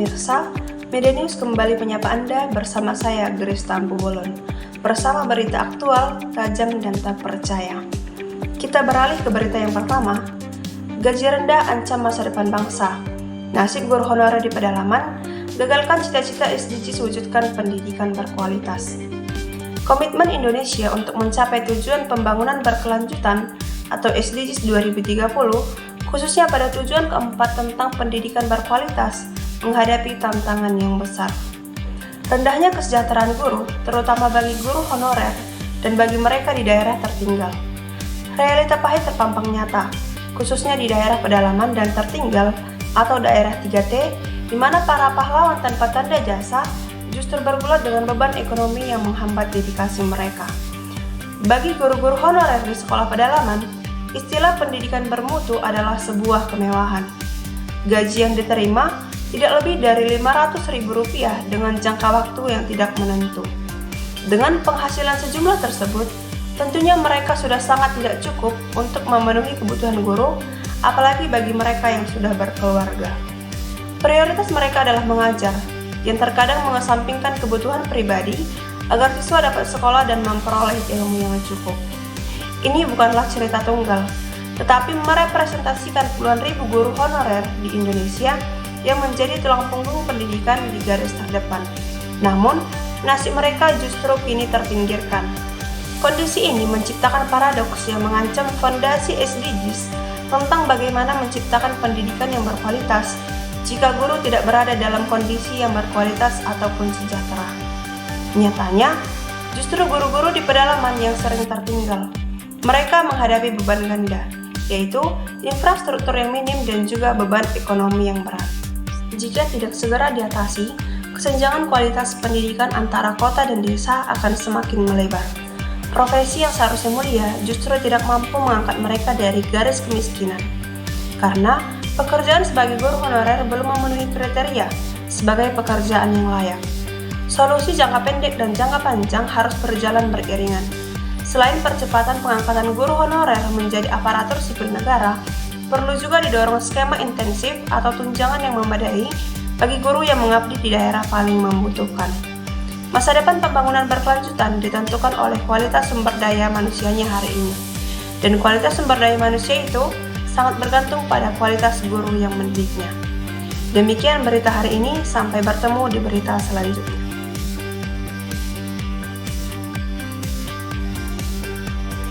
pemirsa, Media News kembali menyapa Anda bersama saya, Grace Tampu Bolon. Bersama berita aktual, tajam dan tak percaya. Kita beralih ke berita yang pertama. Gaji rendah ancam masa depan bangsa. Nasib guru honorer di pedalaman, gagalkan cita-cita SDGs wujudkan pendidikan berkualitas. Komitmen Indonesia untuk mencapai tujuan pembangunan berkelanjutan atau SDGs 2030, khususnya pada tujuan keempat tentang pendidikan berkualitas, menghadapi tantangan yang besar. Rendahnya kesejahteraan guru, terutama bagi guru honorer dan bagi mereka di daerah tertinggal. Realita pahit terpampang nyata, khususnya di daerah pedalaman dan tertinggal atau daerah 3T, di mana para pahlawan tanpa tanda jasa justru bergulat dengan beban ekonomi yang menghambat dedikasi mereka. Bagi guru-guru honorer di sekolah pedalaman, istilah pendidikan bermutu adalah sebuah kemewahan. Gaji yang diterima tidak lebih dari Rp500.000 dengan jangka waktu yang tidak menentu. Dengan penghasilan sejumlah tersebut, tentunya mereka sudah sangat tidak cukup untuk memenuhi kebutuhan guru, apalagi bagi mereka yang sudah berkeluarga. Prioritas mereka adalah mengajar, yang terkadang mengesampingkan kebutuhan pribadi agar siswa dapat sekolah dan memperoleh ilmu yang cukup. Ini bukanlah cerita tunggal, tetapi merepresentasikan puluhan ribu guru honorer di Indonesia yang menjadi tulang punggung pendidikan di garis terdepan. Namun, nasib mereka justru kini terpinggirkan. Kondisi ini menciptakan paradoks yang mengancam fondasi SDGs tentang bagaimana menciptakan pendidikan yang berkualitas jika guru tidak berada dalam kondisi yang berkualitas ataupun sejahtera. Nyatanya, justru guru-guru di pedalaman yang sering tertinggal. Mereka menghadapi beban ganda, yaitu infrastruktur yang minim dan juga beban ekonomi yang berat. Jika tidak segera diatasi, kesenjangan kualitas pendidikan antara kota dan desa akan semakin melebar. Profesi yang seharusnya mulia justru tidak mampu mengangkat mereka dari garis kemiskinan. Karena pekerjaan sebagai guru honorer belum memenuhi kriteria sebagai pekerjaan yang layak. Solusi jangka pendek dan jangka panjang harus berjalan beriringan. Selain percepatan pengangkatan guru honorer menjadi aparatur sipil negara, perlu juga didorong skema intensif atau tunjangan yang memadai bagi guru yang mengabdi di daerah paling membutuhkan. Masa depan pembangunan berkelanjutan ditentukan oleh kualitas sumber daya manusianya hari ini. Dan kualitas sumber daya manusia itu sangat bergantung pada kualitas guru yang mendidiknya. Demikian berita hari ini, sampai bertemu di berita selanjutnya.